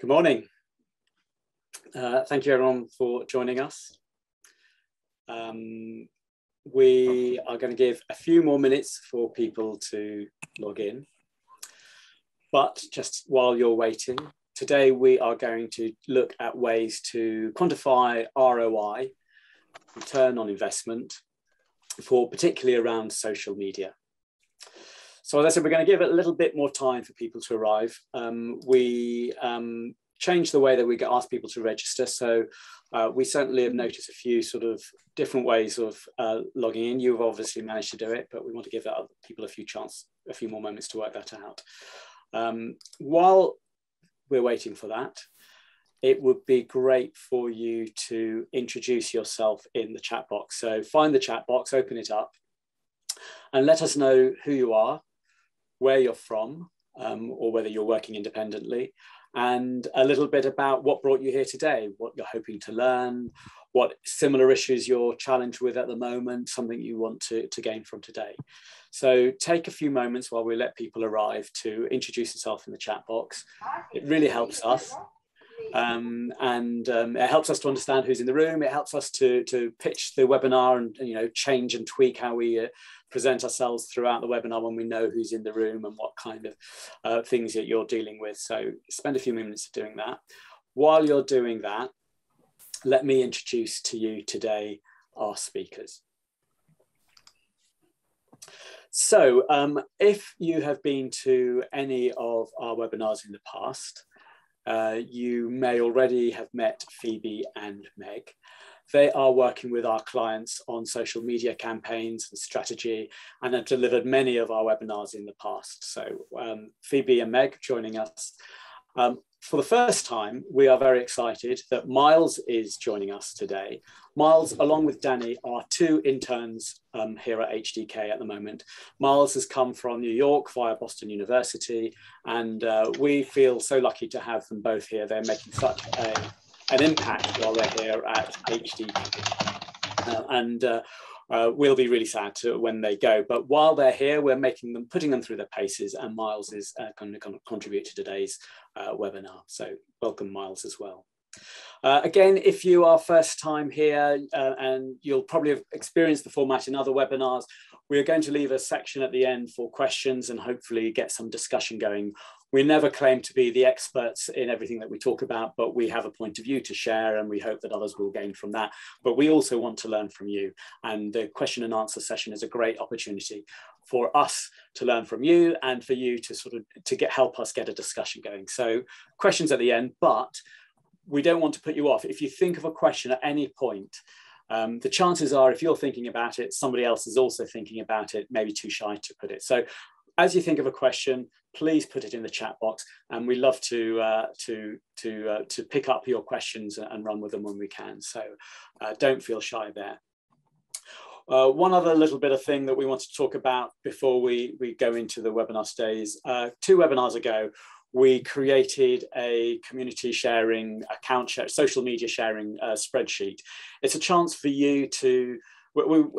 Good morning. Thank you everyone for joining us. We are going to give a few more minutes for people to log in. But just while you're waiting, today we are going to look at ways to quantify ROI, return on investment, for particularly around social media. So as I said, we're going to give it a little bit more time for people to arrive. We changed the way that we ask people to register. So we certainly have noticed a few sort of different ways of logging in. You've obviously managed to do it, but we want to give other people a few more moments to work that out. While we're waiting for that, it would be great for you to introduce yourself in the chat box. So find the chat box, open it up, and let us know who you are, where you're from, or whether you're working independently, and a little bit about what brought you here today, what you're hoping to learn, what similar issues you're challenged with at the moment, something you want to gain from today. So take a few moments while we let people arrive to introduce yourself in the chat box. It really helps us. It helps us to understand who's in the room. It helps us to pitch the webinar and change and tweak how we present ourselves throughout the webinar when we know who's in the room and what kind of things that you're dealing with. So spend a few minutes doing that. While you're doing that, let me introduce to you today our speakers. So if you have been to any of our webinars in the past, you may already have met Phoebe and Meg. They are working with our clients on social media campaigns and strategy and have delivered many of our webinars in the past. So Phoebe and Meg joining us. For the first time, we are very excited that Miles is joining us today. Miles, along with Danny, are two interns here at HdK at the moment. Miles has come from New York via Boston University, and we feel so lucky to have them both here. They're making such an impact while they're here at HdK. We'll be really sad when they go. But while they're here, we're putting them through their paces, and Miles is going to contribute to today's webinar. So welcome, Miles, as well. Again, if you are first time here, and you'll probably have experienced the format in other webinars, we're going to leave a section at the end for questions and hopefully get some discussion going. We never claim to be the experts in everything that we talk about, but we have a point of view to share, and we hope that others will gain from that. But we also want to learn from you, and the question and answer session is a great opportunity for us to learn from you and for you to help us get a discussion going. So questions at the end, but we don't want to put you off. If you think of a question at any point, the chances are if you're thinking about it, somebody else is also thinking about it, maybe too shy to put it. So as you think of a question, please put it in the chat box, and we love to pick up your questions and run with them when we can. So don't feel shy there. One other little bit of thing that we want to talk about before we go into the webinar stage. 2 webinars ago, we created a community sharing social media sharing spreadsheet. It's a chance for you to,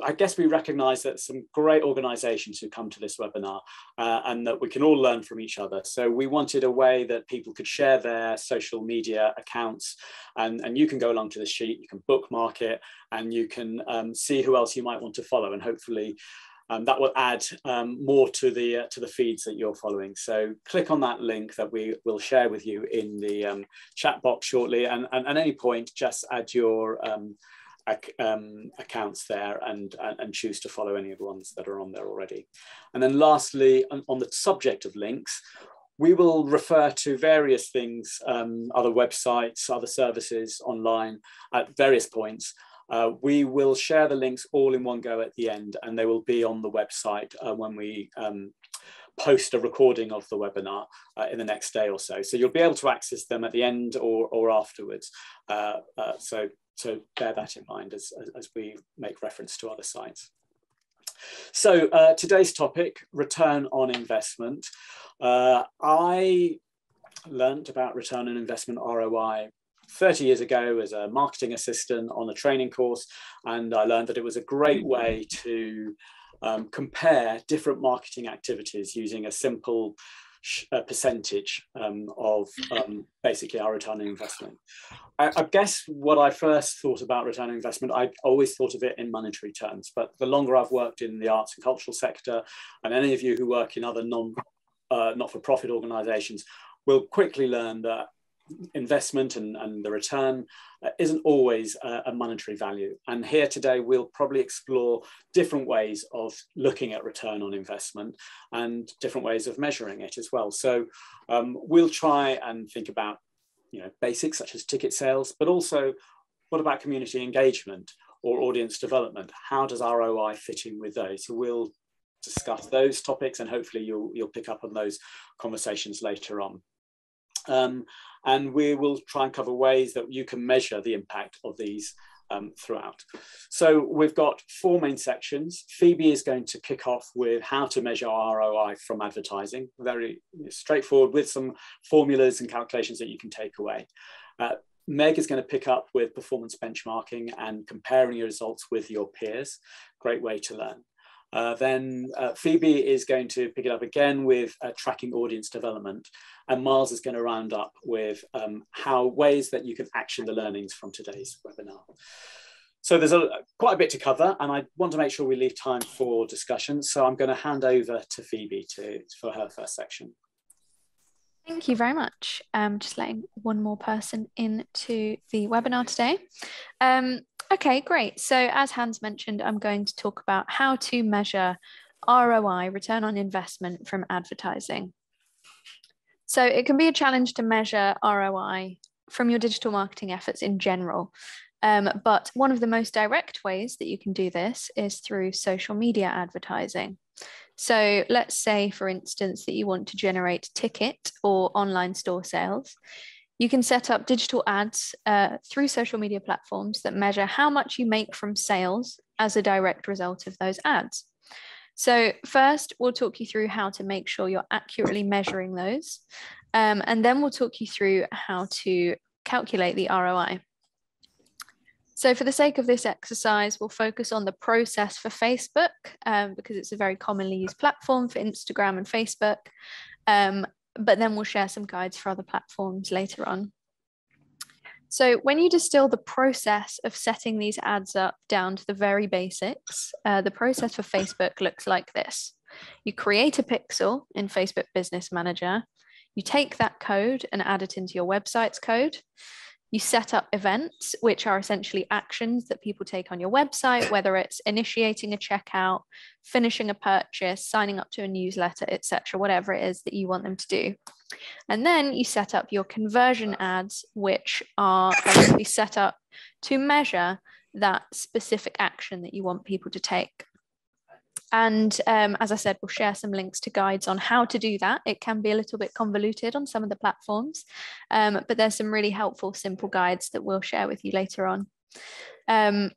I guess we recognize that some great organizations who come to this webinar and that we can all learn from each other. So we wanted a way that people could share their social media accounts, and you can go along to the sheet, you can bookmark it, and you can see who else you might want to follow, and hopefully that will add more to the feeds that you're following. So click on that link that we will share with you in the chat box shortly, and at any point just add your accounts there and choose to follow any of the ones that are on there already. And then lastly, on the subject of links, we will refer to various things, other websites, other services online at various points. We will share the links all in one go at the end, and they will be on the website when we post a recording of the webinar in the next day or so. So you'll be able to access them at the end or afterwards. So bear that in mind as we make reference to other sites. So today's topic, return on investment. I learned about return on investment, ROI, 30 years ago as a marketing assistant on a training course, and I learned that it was a great way to compare different marketing activities using a simple percentage of basically our return on investment. I guess what I first thought about return on investment, I always thought of it in monetary terms, but the longer I've worked in the arts and cultural sector, and any of you who work in other not-for-profit organisations will quickly learn that investment and the return isn't always a monetary value. And here today, we'll probably explore different ways of looking at return on investment and different ways of measuring it as well. So we'll try and think about basics such as ticket sales, but also what about community engagement or audience development? How does ROI fit in with those? So we'll discuss those topics, and hopefully you'll pick up on those conversations later on. And we will try and cover ways that you can measure the impact of these throughout. So we've got 4 main sections. Phoebe is going to kick off with how to measure ROI from advertising, very straightforward with some formulas and calculations that you can take away. Meg is going to pick up with performance benchmarking and comparing your results with your peers. Great way to learn. Then Phoebe is going to pick it up again with tracking audience development, and Miles is going to round up with ways that you can action the learnings from today's webinar. So there's quite a bit to cover, and I want to make sure we leave time for discussion. So I'm going to hand over to Phoebe for her first section. Thank you very much. Just letting one more person into the webinar today. Okay, great. So as Hans mentioned, I'm going to talk about how to measure ROI, return on investment, from advertising. So it can be a challenge to measure ROI from your digital marketing efforts in general. But one of the most direct ways that you can do this is through social media advertising. So let's say, for instance, that you want to generate ticket or online store sales. You can set up digital ads through social media platforms that measure how much you make from sales as a direct result of those ads. So first, we'll talk you through how to make sure you're accurately measuring those. And then we'll talk you through how to calculate the ROI. So for the sake of this exercise, we'll focus on the process for Facebook because it's a very commonly used platform for Instagram and Facebook. But then we'll share some guides for other platforms later on. So when you distill the process of setting these ads up down to the very basics, the process for Facebook looks like this. You create a pixel in Facebook Business Manager. You take that code and add it into your website's code. You set up events, which are essentially actions that people take on your website, whether it's initiating a checkout, finishing a purchase, signing up to a newsletter, etc., whatever it is that you want them to do. And then you set up your conversion ads, which are basically set up to measure that specific action that you want people to take. And as I said, we'll share some links to guides on how to do that. It can be a little bit convoluted on some of the platforms, but there's some really helpful, simple guides that we'll share with you later on.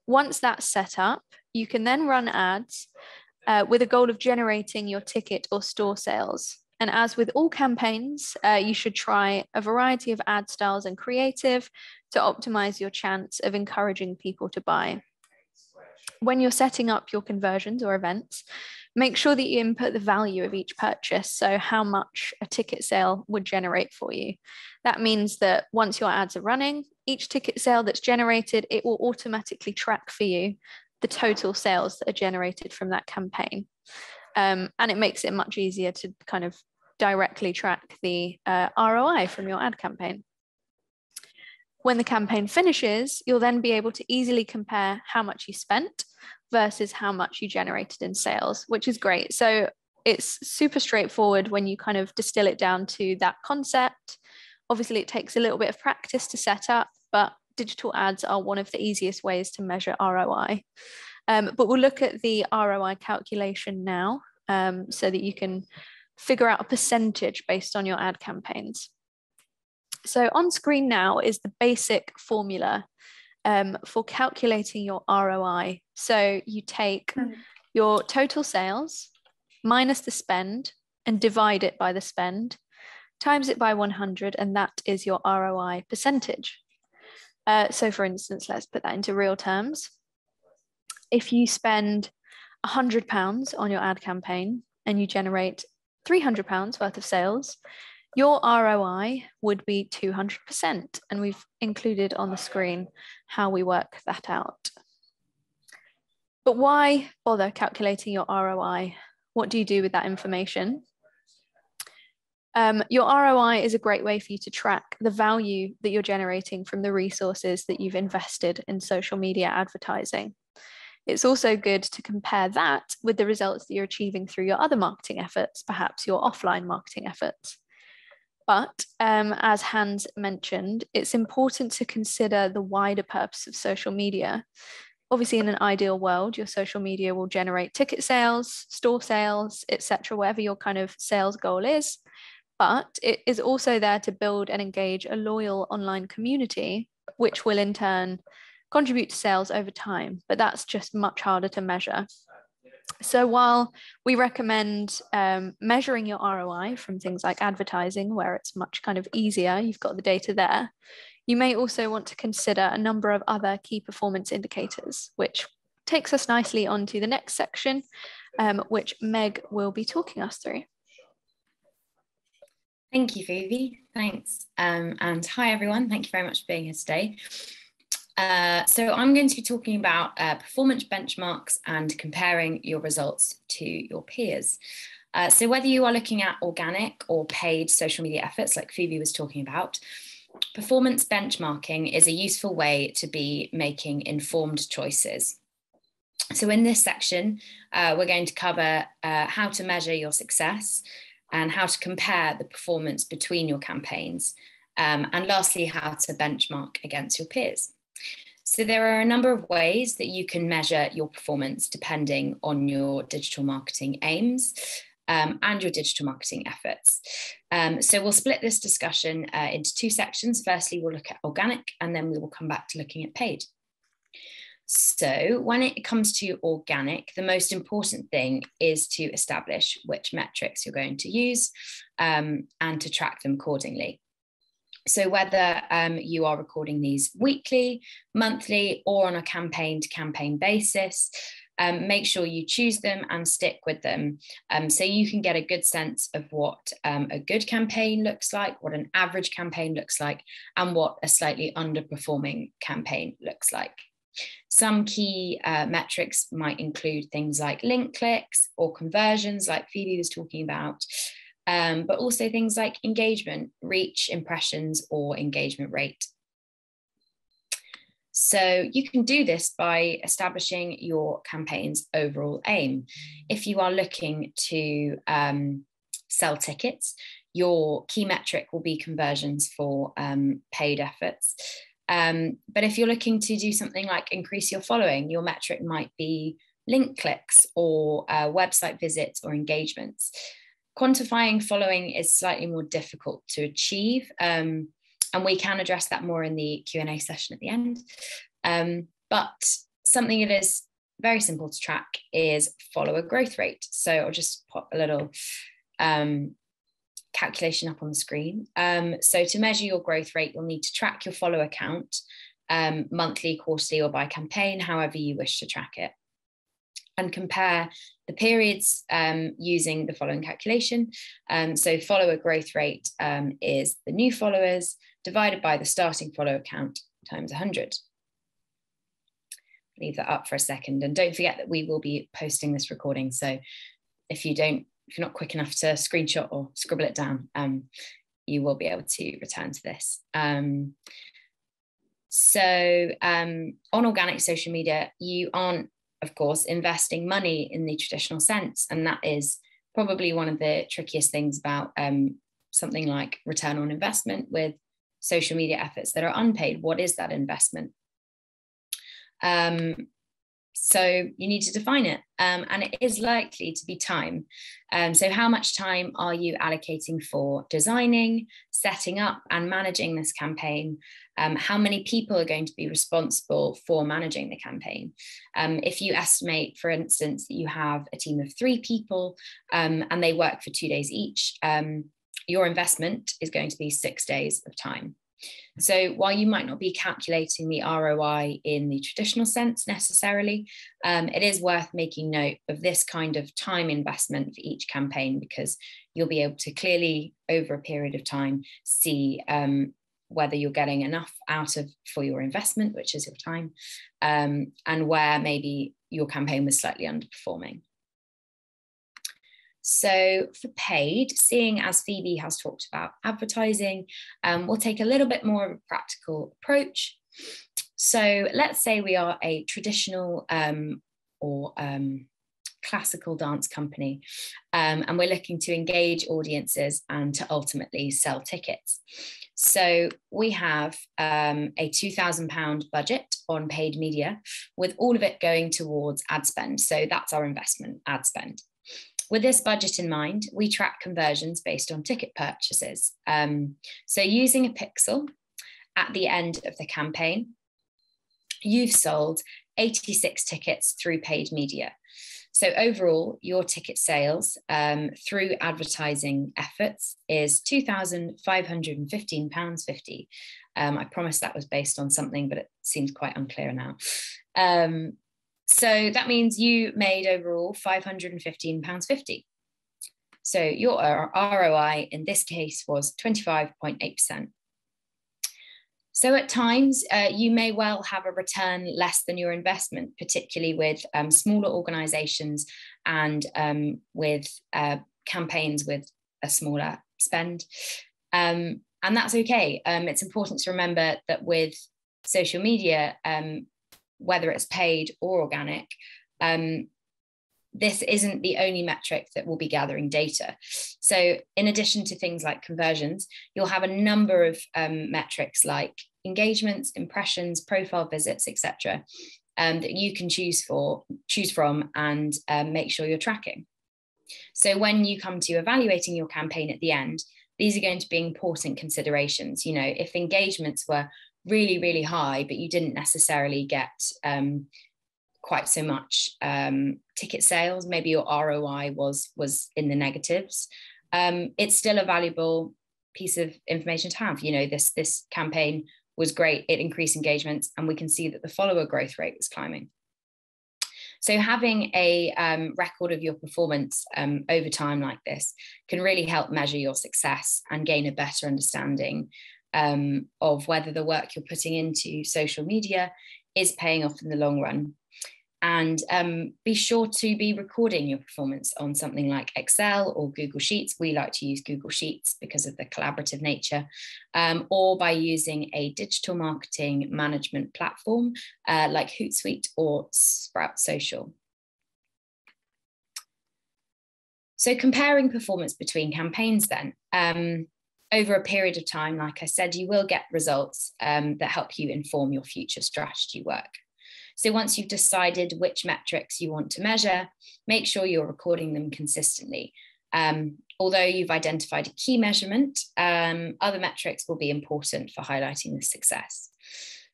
Once that's set up, you can then run ads with a goal of generating your ticket or store sales. And as with all campaigns, you should try a variety of ad styles and creative to optimize your chance of encouraging people to buy. When you're setting up your conversions or events, make sure that you input the value of each purchase, so how much a ticket sale would generate for you. That means that once your ads are running, each ticket sale that's generated, it will automatically track for you the total sales that are generated from that campaign. And it makes it much easier to kind of directly track the ROI from your ad campaign. When the campaign finishes, you'll then be able to easily compare how much you spent versus how much you generated in sales, which is great. So it's super straightforward when you kind of distill it down to that concept. Obviously, it takes a little bit of practice to set up, but digital ads are one of the easiest ways to measure ROI. But we'll look at the ROI calculation now so that you can figure out a percentage based on your ad campaigns. So on screen now is the basic formula for calculating your ROI. So you take your total sales minus the spend and divide it by the spend, times it by 100, and that is your ROI percentage. So for instance, let's put that into real terms. If you spend £100 on your ad campaign and you generate £300 worth of sales, your ROI would be 200%. And we've included on the screen how we work that out. But why bother calculating your ROI? What do you do with that information? Your ROI is a great way for you to track the value that you're generating from the resources that you've invested in social media advertising. It's also good to compare that with the results that you're achieving through your other marketing efforts, perhaps your offline marketing efforts. But as Hans mentioned, it's important to consider the wider purpose of social media. Obviously, in an ideal world, your social media will generate ticket sales, store sales, etc., whatever your kind of sales goal is. But it is also there to build and engage a loyal online community, which will in turn contribute to sales over time. But that's just much harder to measure. So while we recommend measuring your ROI from things like advertising, where it's much kind of easier, you've got the data there, you may also want to consider a number of other key performance indicators, which takes us nicely onto the next section, which Meg will be talking us through. Thank you, Phoebe. Thanks. And hi, everyone. Thank you very much for being here today. So I'm going to be talking about performance benchmarks and comparing your results to your peers. So whether you are looking at organic or paid social media efforts like Phoebe was talking about, performance benchmarking is a useful way to be making informed choices. So in this section, we're going to cover how to measure your success and how to compare the performance between your campaigns, and lastly, how to benchmark against your peers. So there are a number of ways that you can measure your performance depending on your digital marketing aims and your digital marketing efforts. So we'll split this discussion into two sections. Firstly, we'll look at organic, and then we will come back to looking at paid. So when it comes to organic, the most important thing is to establish which metrics you're going to use and to track them accordingly. So whether you are recording these weekly, monthly, or on a campaign-to-campaign basis, make sure you choose them and stick with them so you can get a good sense of what a good campaign looks like, what an average campaign looks like, and what a slightly underperforming campaign looks like. Some key metrics might include things like link clicks or conversions, like Phoebe was talking about, but also things like engagement, reach, impressions, or engagement rate. So you can do this by establishing your campaign's overall aim. If you are looking to sell tickets, your key metric will be conversions for paid efforts. But if you're looking to do something like increase your following, your metric might be link clicks or website visits or engagements. Quantifying following is slightly more difficult to achieve, and we can address that more in the Q&A session at the end. But something that is very simple to track is follower growth rate. So I'll just pop a little calculation up on the screen. So to measure your growth rate, you'll need to track your follower count monthly, quarterly, or by campaign, however you wish to track it, and compare the periods using the following calculation. So follower growth rate is the new followers divided by the starting follower count times 100. Leave that up for a second, and don't forget that we will be posting this recording. So if you're not quick enough to screenshot or scribble it down, you will be able to return to this. So on organic social media, you aren't, of course, investing money in the traditional sense. And that is probably one of the trickiest things about something like return on investment with social media efforts that are unpaid. What is that investment? So you need to define it, and it is likely to be time. So how much time are you allocating for designing, setting up, and managing this campaign? How many people are going to be responsible for managing the campaign? If you estimate, for instance, that you have a team of 3 people and they work for 2 days each, your investment is going to be 6 days of time. So while you might not be calculating the ROI in the traditional sense necessarily, it is worth making note of this kind of time investment for each campaign, because you'll be able to clearly over a period of time see whether you're getting enough out of for your investment, which is your time, and where maybe your campaign was slightly underperforming. So for paid, seeing as Phoebe has talked about advertising, we'll take a little bit more of a practical approach. So let's say we are a traditional or classical dance company, and we're looking to engage audiences and to ultimately sell tickets. So we have a £2,000 budget on paid media, with all of it going towards ad spend. So that's our investment, ad spend. With this budget in mind, we track conversions based on ticket purchases. So using a pixel at the end of the campaign, you've sold 86 tickets through paid media. So overall, your ticket sales through advertising efforts is £2,515.50. I promise that was based on something, but it seems quite unclear now. So that means you made overall £515.50. So your ROI in this case was 25.8%. So at times you may well have a return less than your investment, particularly with smaller organisations and with campaigns with a smaller spend. And that's okay. It's important to remember that with social media, whether it's paid or organic, this isn't the only metric that will be gathering data. So in addition to things like conversions, you'll have a number of metrics like engagements, impressions, profile visits, etc., that you can choose from and make sure you're tracking. So when you come to evaluating your campaign at the end, these are going to be important considerations. You know, if engagements were really, really high, but you didn't necessarily get quite so much ticket sales, maybe your ROI was in the negatives, it's still a valuable piece of information to have. You know, this campaign was great, it increased engagements, and we can see that the follower growth rate was climbing. So having a record of your performance over time like this can really help measure your success and gain a better understanding of whether the work you're putting into social media is paying off in the long run. And be sure to be recording your performance on something like Excel or Google Sheets. We like to use Google Sheets because of the collaborative nature, or by using a digital marketing management platform like Hootsuite or Sprout Social. So comparing performance between campaigns then, over a period of time, like I said, you will get results that help you inform your future strategy work. So once you've decided which metrics you want to measure, make sure you're recording them consistently. Although you've identified a key measurement, other metrics will be important for highlighting the success.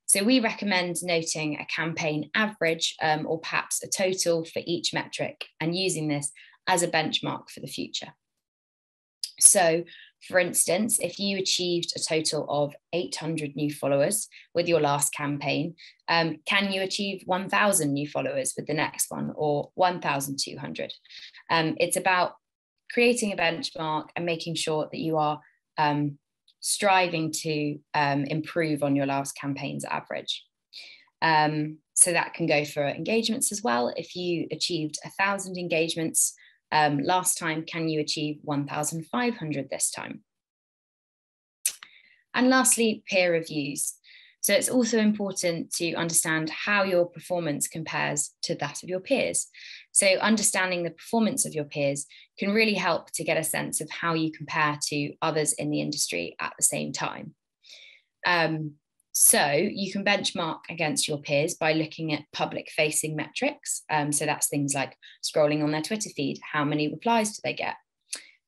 So we recommend noting a campaign average or perhaps a total for each metric and using this as a benchmark for the future. So for instance, if you achieved a total of 800 new followers with your last campaign, can you achieve 1,000 new followers with the next one, or 1,200? It's about creating a benchmark and making sure that you are striving to improve on your last campaign's average. So that can go for engagements as well. If you achieved 1,000 engagements last time, can you achieve 1,500 this time? And lastly, peer reviews. So it's also important to understand how your performance compares to that of your peers. So understanding the performance of your peers can really help to get a sense of how you compare to others in the industry at the same time. So you can benchmark against your peers by looking at public-facing metrics. So that's things like scrolling on their Twitter feed, how many replies do they get,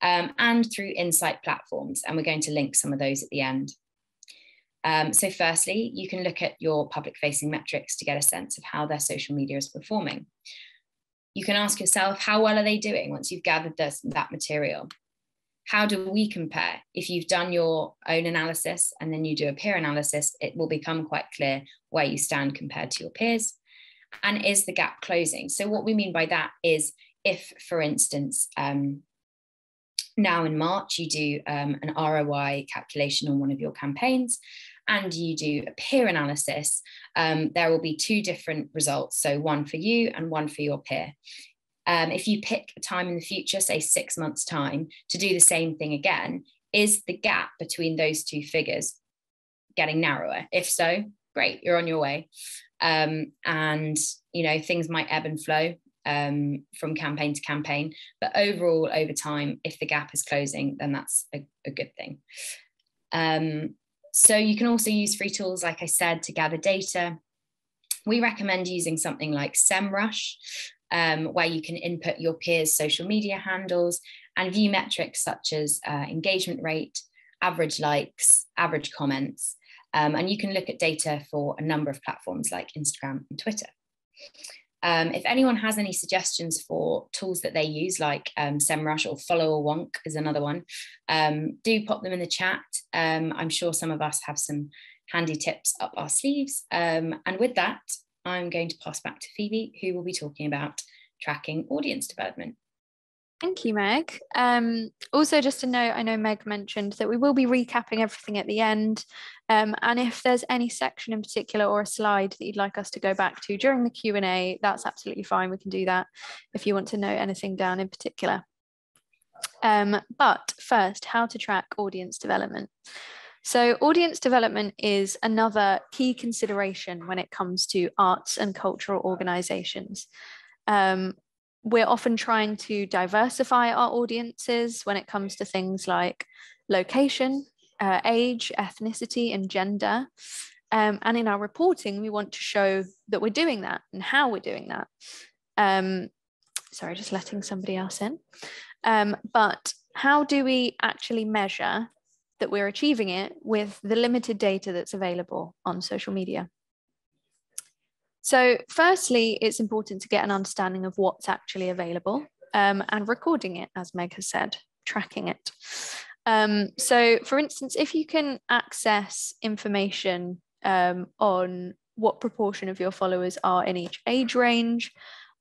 and through insight platforms. And we're going to link some of those at the end. So firstly, you can look at your public-facing metrics to get a sense of how their social media is performing. You can ask yourself, how well are they doing once you've gathered that material? how do we compare? If you've done your own analysis and then you do a peer analysis, it will become quite clear where you stand compared to your peers. And is the gap closing? So what we mean by that is if, for instance, now in March, you do an ROI calculation on one of your campaigns and you do a peer analysis, there will be two different results. So one for you and one for your peer. If you pick a time in the future, say 6 months' time, to do the same thing again, is the gap between those two figures getting narrower? If so, great, you're on your way. And, things might ebb and flow from campaign to campaign, but overall, over time, if the gap is closing, then that's a good thing. So you can also use free tools, like I said, to gather data. We recommend using something like SEMrush, where you can input your peers' social media handles and view metrics such as engagement rate, average likes, average comments, and you can look at data for a number of platforms like Instagram and Twitter. If anyone has any suggestions for tools that they use, like SEMrush or Follow a Wonk is another one, do pop them in the chat. I'm sure some of us have some handy tips up our sleeves. And with that, I'm going to pass back to Phoebe, who will be talking about tracking audience development. Thank you, Meg. Also, just to note, I know Meg mentioned that we will be recapping everything at the end. And if there's any section in particular or a slide that you'd like us to go back to during the Q&A, that's absolutely fine. We can do that if you want to note anything down in particular. But first, how to track audience development. So audience development is another key consideration when it comes to arts and cultural organizations. We're often trying to diversify our audiences when it comes to things like location, age, ethnicity, and gender. And in our reporting, we want to show that we're doing that and how we're doing that. Sorry, just letting somebody else in. But how do we actually measure that we're achieving it with the limited data that's available on social media? So firstly, it's important to get an understanding of what's actually available and recording it, as Meg has said, tracking it. So for instance, if you can access information on what proportion of your followers are in each age range,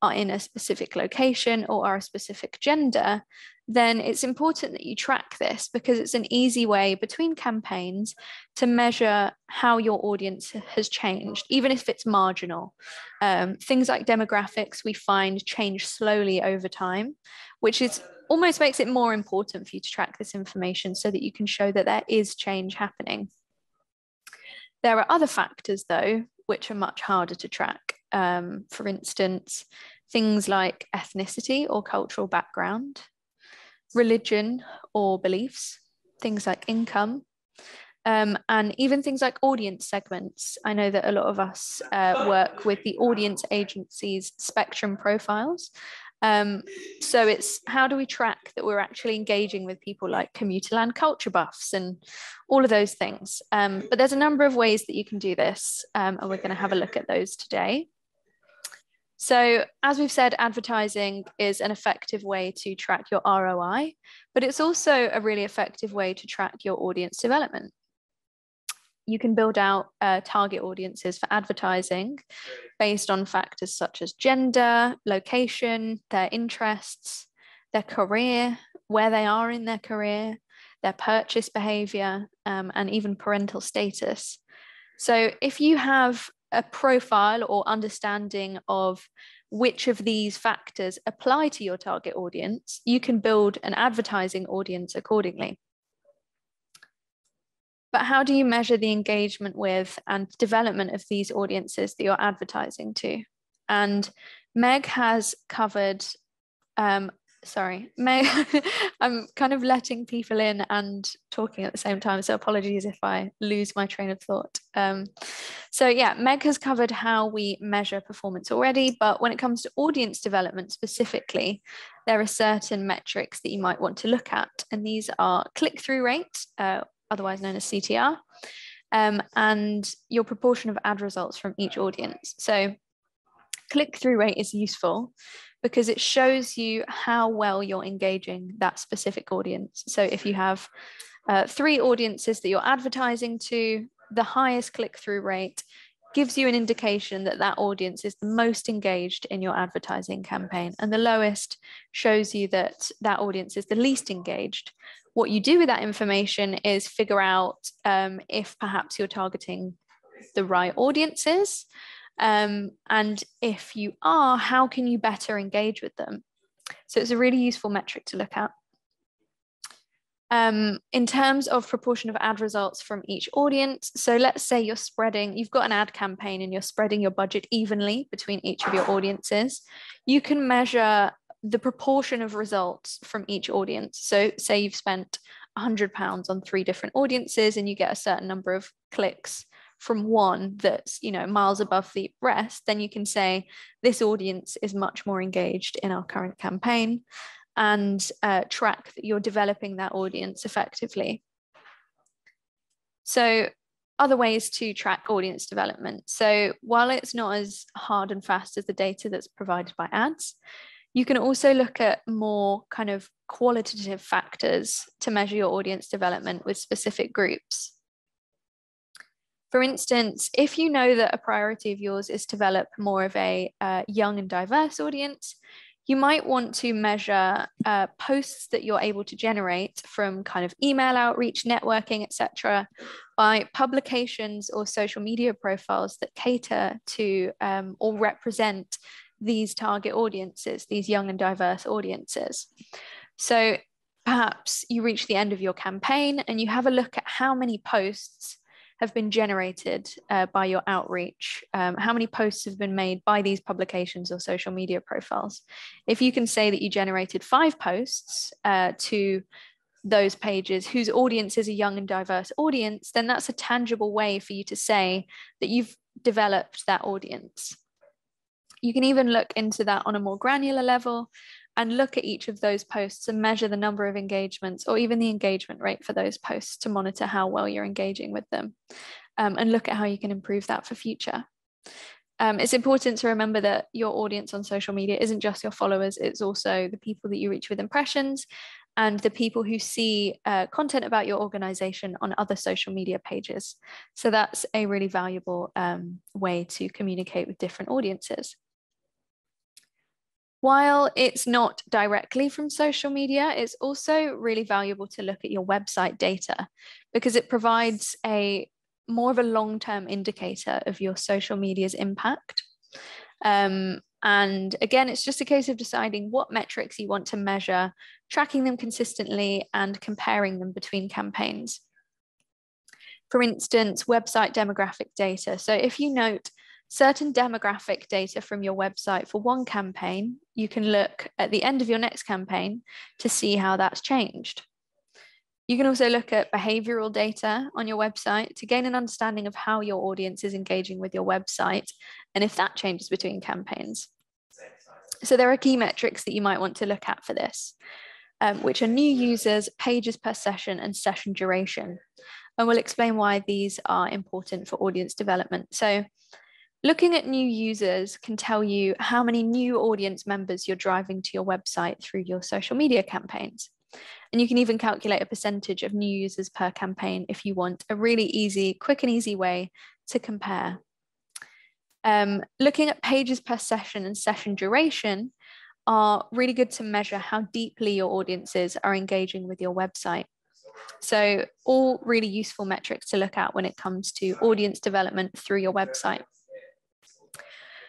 are in a specific location, or are a specific gender, then it's important that you track this, because it's an easy way between campaigns to measure how your audience has changed, even if it's marginal. Things like demographics we find change slowly over time, which is almost makes it more important for you to track this information so that you can show that there is change happening. There are other factors, though, which are much harder to track. For instance, things like ethnicity or cultural background, religion or beliefs, things like income, and even things like audience segments. I know that a lot of us work with the audience agency's spectrum profiles. So it's how do we track that we're actually engaging with people like commuter land culture buffs and all of those things. But there's a number of ways that you can do this, and we're going to have a look at those today. So as we've said, advertising is an effective way to track your ROI, but it's also a really effective way to track your audience development. You can build out target audiences for advertising based on factors such as gender, location, their interests, their career, where they are in their career, their purchase behavior, and even parental status. So if you have a profile or understanding of which of these factors apply to your target audience, you can build an advertising audience accordingly. But how do you measure the engagement with and development of these audiences that you're advertising to? And Meg has covered, Meg, I'm kind of letting people in and talking at the same time, so apologies if I lose my train of thought. So yeah, Meg has covered how we measure performance already, but when it comes to audience development specifically, there are certain metrics that you might want to look at, and these are click-through rate, otherwise known as CTR, and your proportion of ad results from each audience. So click-through rate is useful because it shows you how well you're engaging that specific audience. So if you have 3 audiences that you're advertising to, the highest click-through rate gives you an indication that that audience is the most engaged in your advertising campaign, and the lowest shows you that that audience is the least engaged. What you do with that information is figure out if perhaps you're targeting the right audiences, and if you are, how can you better engage with them? So it's a really useful metric to look at. In terms of proportion of ad results from each audience, so let's say you've got an ad campaign and you're spreading your budget evenly between each of your audiences, you can measure the proportion of results from each audience. So say you've spent £100 on 3 different audiences and you get a certain number of clicks from one that's, you know, miles above the rest, then you can say this audience is much more engaged in our current campaign, and track that you're developing that audience effectively. So other ways to track audience development. So while it's not as hard and fast as the data that's provided by ads, you can also look at more kind of qualitative factors to measure your audience development with specific groups. For instance, if you know that a priority of yours is to develop more of a young and diverse audience, you might want to measure posts that you're able to generate from kind of email outreach, networking, etc., by publications or social media profiles that cater to or represent these target audiences, these young and diverse audiences. So perhaps you reach the end of your campaign and you have a look at how many posts have been generated by your outreach, how many posts have been made by these publications or social media profiles. If you can say that you generated 5 posts to those pages whose audience is a young and diverse audience, then that's a tangible way for you to say that you've developed that audience. You can even look into that on a more granular level and look at each of those posts and measure the number of engagements or even the engagement rate for those posts to monitor how well you're engaging with them, and look at how you can improve that for future. It's important to remember that your audience on social media isn't just your followers, it's also the people that you reach with impressions and the people who see content about your organization on other social media pages. So that's a really valuable way to communicate with different audiences. While it's not directly from social media, it's also really valuable to look at your website data because it provides more of a long-term indicator of your social media's impact. And again, it's just a case of deciding what metrics you want to measure, tracking them consistently and comparing them between campaigns. For instance, website demographic data. So if you note certain demographic data from your website for one campaign, you can look at the end of your next campaign to see how that's changed. You can also look at behavioral data on your website to gain an understanding of how your audience is engaging with your website and if that changes between campaigns. So there are key metrics that you might want to look at for this, which are new users, pages per session, and session duration. And we'll explain why these are important for audience development. So looking at new users can tell you how many new audience members you're driving to your website through your social media campaigns. And you can even calculate a percentage of new users per campaign if you want a really easy, quick and easy way to compare. Looking at pages per session and session duration are really good to measure how deeply your audiences are engaging with your website. So all really useful metrics to look at when it comes to audience development through your website.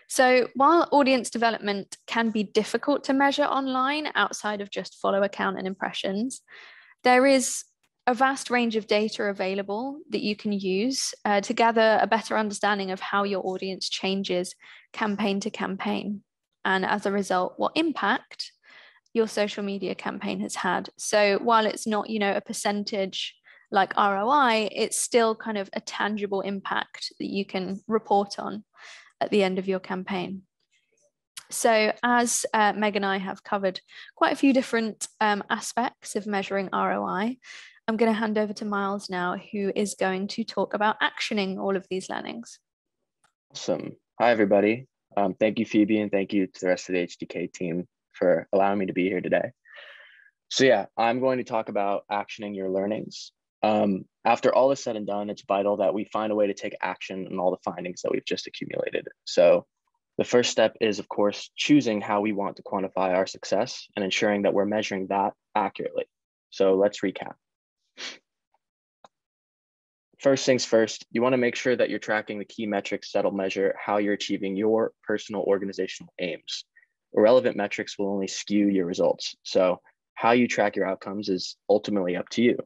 So while audience development can be difficult to measure online outside of just follower count and impressions, there is a vast range of data available that you can use to gather a better understanding of how your audience changes campaign to campaign, and as a result, what impact your social media campaign has had. So while it's not, a percentage like ROI, it's still kind of a tangible impact that you can report on at the end of your campaign. So as Meg and I have covered quite a few different aspects of measuring ROI, I'm going to hand over to Miles now, who is going to talk about actioning all of these learnings. Awesome. Hi, everybody. Thank you, Phoebe, and thank you to the rest of the HdK team for allowing me to be here today. So yeah, I'm going to talk about actioning your learnings. After all is said and done, it's vital that we find a way to take action on all the findings that we've just accumulated. So the first step is, of course, choosing how we want to quantify our success and ensuring that we're measuring that accurately. So let's recap. First things first, you want to make sure that you're tracking the key metrics that'll measure how you're achieving your personal organizational aims. Irrelevant metrics will only skew your results. So how you track your outcomes is ultimately up to you.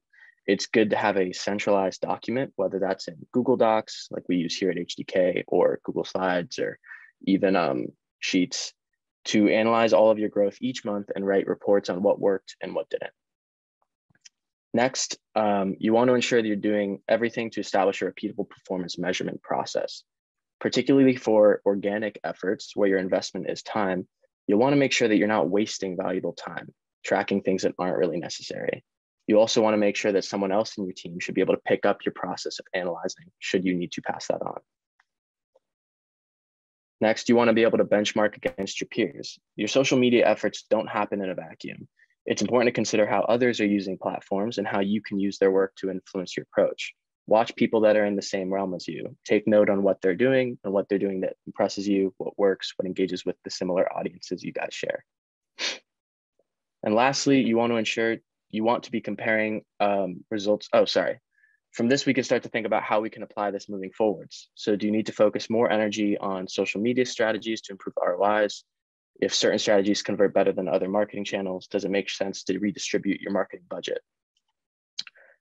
It's good to have a centralized document, whether that's in Google Docs, like we use here at HdK, or Google Slides, or even Sheets, to analyze all of your growth each month and write reports on what worked and what didn't. Next, you want to ensure that you're doing everything to establish a repeatable performance measurement process. Particularly for organic efforts where your investment is time, you'll want to make sure that you're not wasting valuable time tracking things that aren't really necessary. You also want to make sure that someone else in your team should be able to pick up your process of analyzing should you need to pass that on. Next, you want to be able to benchmark against your peers. Your social media efforts don't happen in a vacuum. It's important to consider how others are using platforms and how you can use their work to influence your approach. Watch people that are in the same realm as you. Take note on what they're doing and what they're doing that impresses you, what works, what engages with the similar audiences you guys share. And lastly, you want to ensure you want to be comparing results. From this, we can start to think about how we can apply this moving forwards. So do you need to focus more energy on social media strategies to improve ROIs? If certain strategies convert better than other marketing channels, does it make sense to redistribute your marketing budget?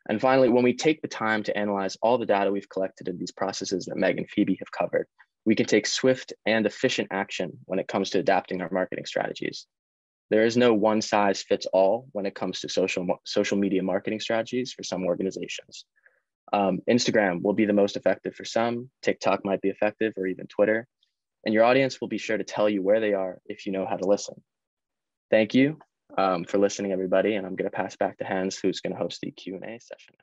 And finally, when we take the time to analyze all the data we've collected in these processes that Meg and Phoebe have covered, we can take swift and efficient action when it comes to adapting our marketing strategies. There is no one size fits all when it comes to social media marketing strategies for some organizations. Instagram will be the most effective for some, TikTok might be effective, or even Twitter. And your audience will be sure to tell you where they are if you know how to listen. Thank you for listening, everybody. And I'm going to pass back to Hans, who's going to host the Q&A session.